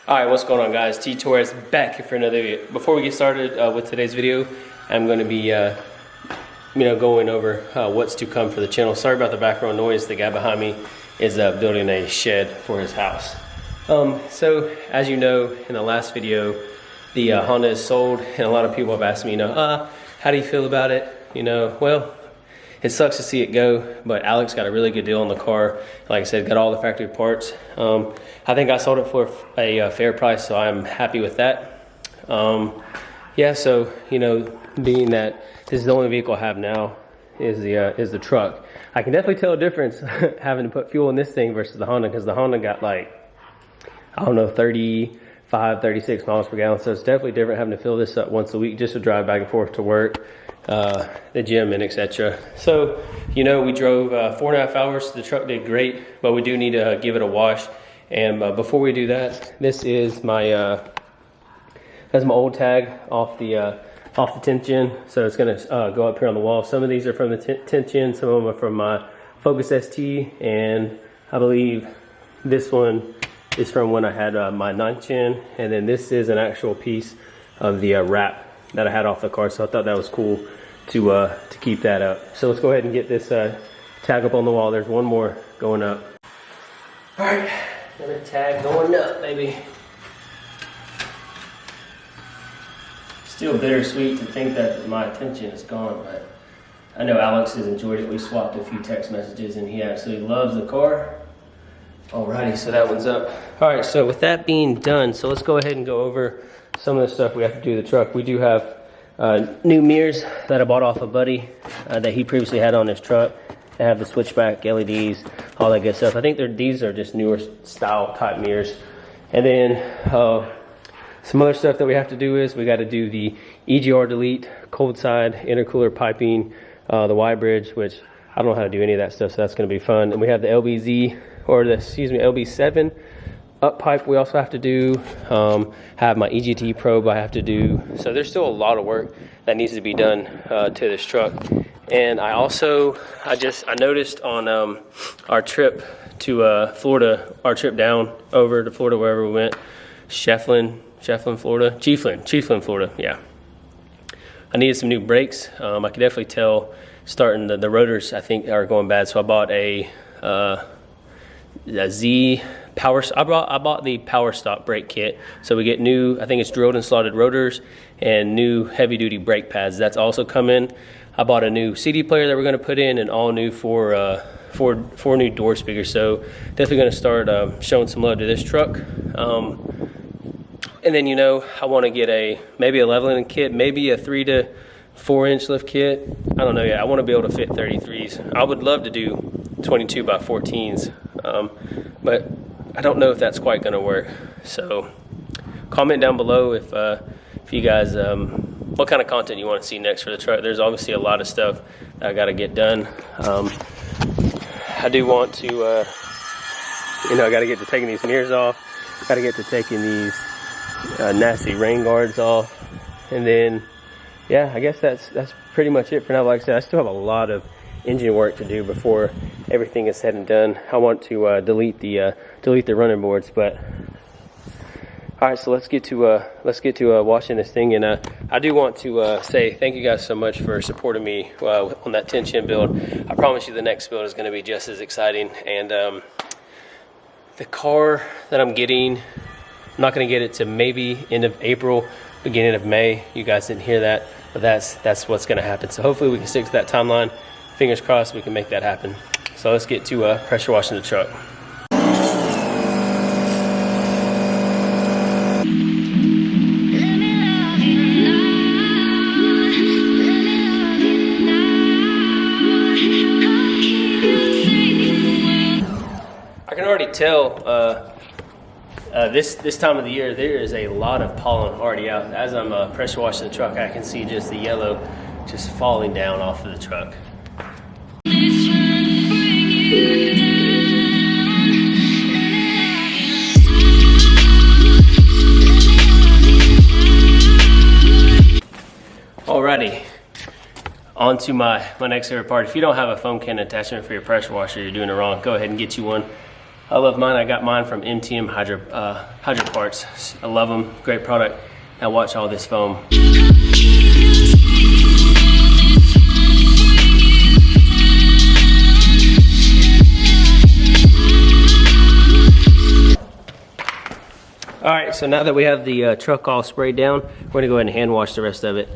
All right, what's going on, guys? T Torres back here for another video. Before we get started with today's video, I'm going to be going over what's to come for the channel. Sorry about the background noise. The guy behind me is building a shed for his house. So as you know, in the last video, the Honda is sold, and a lot of people have asked me, how do you feel about it? Well, it sucks to see it go, but Alex got a really good deal on the car. Like I said, got all the factory parts. I think I sold it for a fair price, so I'm happy with that. Yeah, so being that this is the only vehicle I have now is the truck. I can definitely tell a difference having to put fuel in this thing versus the Honda, because the Honda got like, I don't know, 35, 36 miles per gallon. So it's definitely different having to fill this up once a week just to drive back and forth to work, the gym, and etc. So we drove 4.5 hours. The truck did great, but we do need to give it a wash. And before we do that, this is my that's my old tag off the 10th gen. So it's gonna go up here on the wall. Some of these are from the 10th gen, some of them are from my Focus ST, and I believe this one is from when I had my 9th gen. And then this is an actual piece of the wrap that I had off the car. So I thought that was cool to keep that up. So let's go ahead and get this tag up on the wall. There's one more going up. All right. Another tag going up, baby. Still bittersweet to think that my attention is gone, but I know Alex has enjoyed it. We swapped a few text messages and he absolutely loves the car. Alrighty, so that one's up. Alright, so with that being done, so let's go ahead and go over some of the stuff we have to do to the truck. We do have new mirrors that I bought off a buddy that he previously had on his truck. They have the switchback LEDs, all that good stuff. I think these are just newer style type mirrors. And then some other stuff that we have to do is we got to do the EGR delete, cold side, intercooler piping, the Y bridge, which I don't know how to do any of that stuff, so that's going to be fun. And we have the LB7 up pipe we also have to do. Have my EGT probe I have to do. So there's still a lot of work that needs to be done to this truck. And I noticed on our trip to Florida, our trip down over to Florida, wherever we went, Chiefland, Florida, yeah. I needed some new brakes. I could definitely tell starting the rotors, I think, are going bad. So I bought a Z power. I bought the Power Stop brake kit. So we get new, I think it's drilled and slotted rotors and new heavy duty brake pads. That's also coming. I bought a new CD player that we're going to put in, and all new four new door speakers. So definitely going to start showing some love to this truck. And then I want to get maybe a leveling kit, maybe a 3 to 4 inch lift kit. I don't know yet. I want to be able to fit 33s. I would love to do 22 by 14s, but I don't know if that's quite going to work. So comment down below if you guys what kind of content you want to see next for the truck. There's obviously a lot of stuff that I got to get done. I do want to I got to get to taking these mirrors off. Got to get to taking these nasty rain guards off, and then yeah, I guess that's pretty much it for now. Like I said, I still have a lot of engine work to do before everything is said and done. I want to delete the running boards, but all right, so let's get to washing this thing. And I do want to say thank you guys so much for supporting me on that 10 chin build. I promise you the next build is going to be just as exciting. And the car that I'm getting, I'm not going to get it to maybe end of April, beginning of May. You guys didn't hear that, but that's what's going to happen. So hopefully we can stick to that timeline. Fingers crossed we can make that happen. So let's get to pressure washing the truck. I can already tell this time of the year there is a lot of pollen already out. As I'm pressure washing the truck, I can see just the yellow just falling down off of the truck. Alrighty, on to my next favorite part. If you don't have a foam can attachment for your pressure washer, you're doing it wrong. Go ahead and get you one. I love mine. I got mine from MTM Hydro Parts. I love them. Great product. Now watch all this foam. All right, so now that we have the truck all sprayed down, we're gonna go ahead and hand wash the rest of it.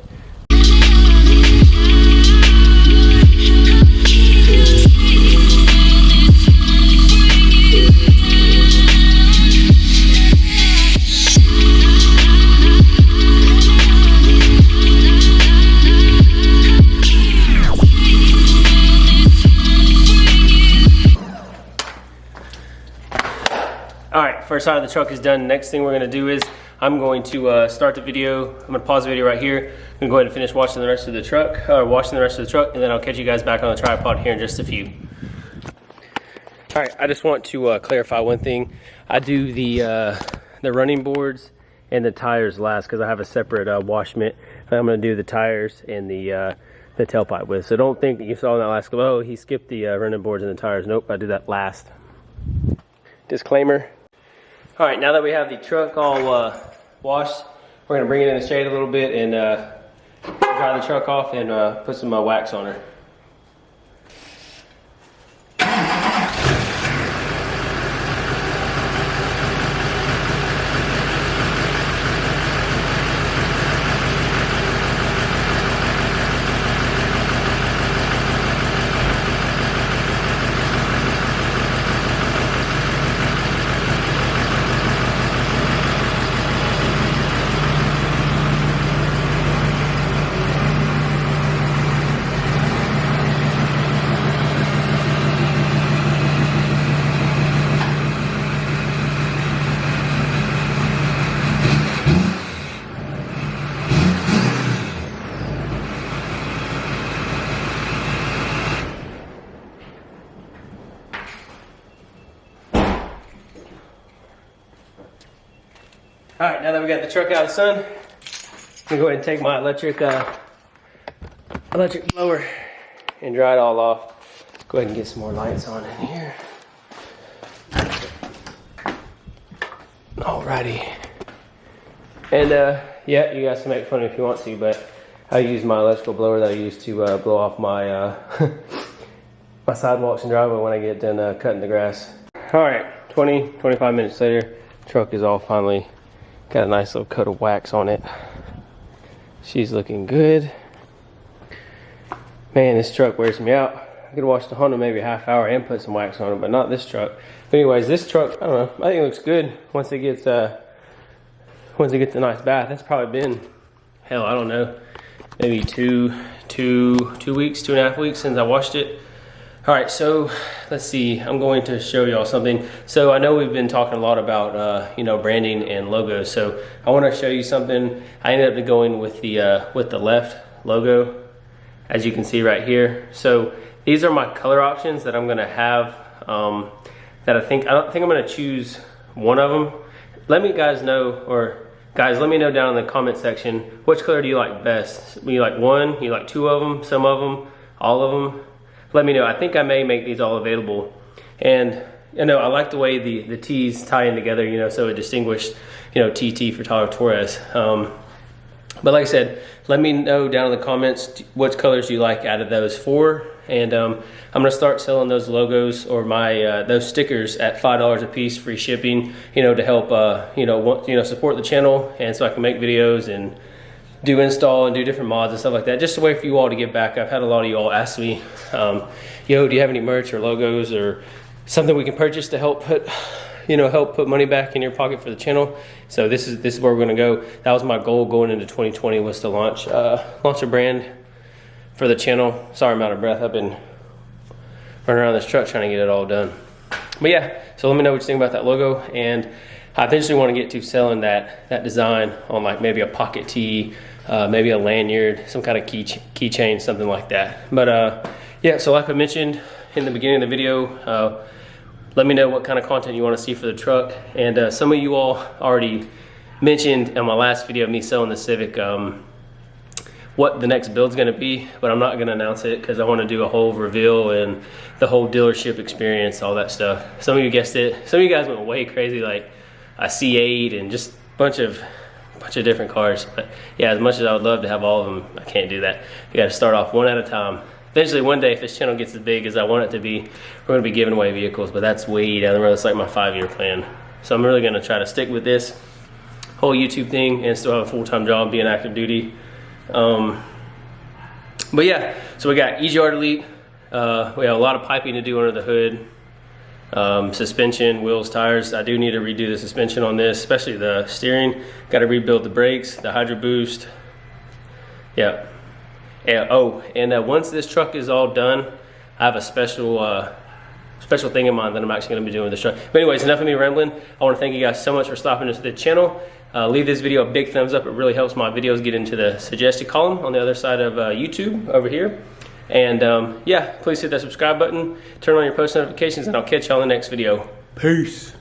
All right, first side of the truck is done. Next thing we're gonna do is I'm going to start the video. I'm gonna pause the video right here. I'm gonna go ahead and finish washing the rest of the truck, and then I'll catch you guys back on the tripod here in just a few. All right, I just want to clarify one thing. I do the running boards and the tires last because I have a separate wash mitt. I'm gonna do the tires and the tailpipe with. So don't think that you saw in that last clip, oh, he skipped the running boards and the tires. Nope, I do that last. Disclaimer. All right, now that we have the truck all washed, we're gonna bring it in the shade a little bit and dry the truck off and put some wax on her. All right, now that we got the truck out of the sun, I'm gonna go ahead and take my electric blower and dry it all off. Go ahead and get some more lights on in here. Alrighty. And yeah, you guys can make fun of me if you want to, but I use my electrical blower that I use to blow off my my sidewalks and driveway when I get done cutting the grass. All right, 25 minutes later, truck is all finally got a nice little coat of wax on it. She's looking good. Man, this truck wears me out. I could wash the Honda maybe a half hour and put some wax on it, but not this truck. But anyways, this truck, I don't know, I think it looks good once it gets a nice bath. That's probably been, hell, I don't know, maybe two weeks, 2.5 weeks since I washed it. All right, so let's see. I'm going to show y'all something. So I know we've been talking a lot about you know, branding and logos. So I want to show you something. I ended up going with the left logo, as you can see right here. So these are my color options that I'm going to have. That I think I'm going to choose one of them. Let me guys know, or guys, let me know down in the comment section, which color do you like best? You like one? You like two of them? Some of them? All of them? Let me know. I think I may make these all available. And you know, I like the way the T's tie in together, you know, so it distinguished, you know, TT for Tyler Torres. But like I said, let me know down in the comments which colors you like out of those four. And I'm gonna start selling those logos or my those stickers at $5 a piece, free shipping, you know, to help you know, support the channel, and so I can make videos and do install and do different mods and stuff like that, just a way for you all to give back. I've had a lot of you all ask me, yo, do you have any merch or logos or something we can purchase to help put, you know, help put money back in your pocket for the channel? So this is where we're gonna go. That was my goal going into 2020, was to launch a brand for the channel. Sorry, I'm out of breath. I've been running around this truck trying to get it all done. But yeah, so let me know what you think about that logo, and I eventually want to get to selling that design on like maybe a pocket tee, maybe a lanyard, some kind of keychain, something like that. But yeah, so like I mentioned in the beginning of the video, let me know what kind of content you want to see for the truck. And some of you all already mentioned in my last video of me selling the Civic, what the next build's gonna be, but I'm not gonna announce it because I want to do a whole reveal and the whole dealership experience, all that stuff. Some of you guessed it. Some of you guys went way crazy, like a C8 and just a bunch of different cars. But yeah, as much as I would love to have all of them, I can't do that. You got to start off one at a time. Eventually, one day, if this channel gets as big as I want it to be, we're going to be giving away vehicles, but that's way down the road. It's like my 5-year plan. So I'm really going to try to stick with this whole YouTube thing and still have a full-time job, being active duty. But yeah, so we got EGR Delete. We have a lot of piping to do under the hood. Suspension, wheels, tires. I do need to redo the suspension on this, especially the steering. Got to rebuild the brakes, the hydro boost. Yeah. Oh, and once this truck is all done, I have a special thing in mind that I'm actually going to be doing with this truck. But anyways, enough of me rambling. I want to thank you guys so much for stopping into the channel. Leave this video a big thumbs up. It really helps my videos get into the suggested column on the other side of YouTube over here. And yeah, please hit that subscribe button, turn on your post notifications, and I'll catch you on the next video. Peace.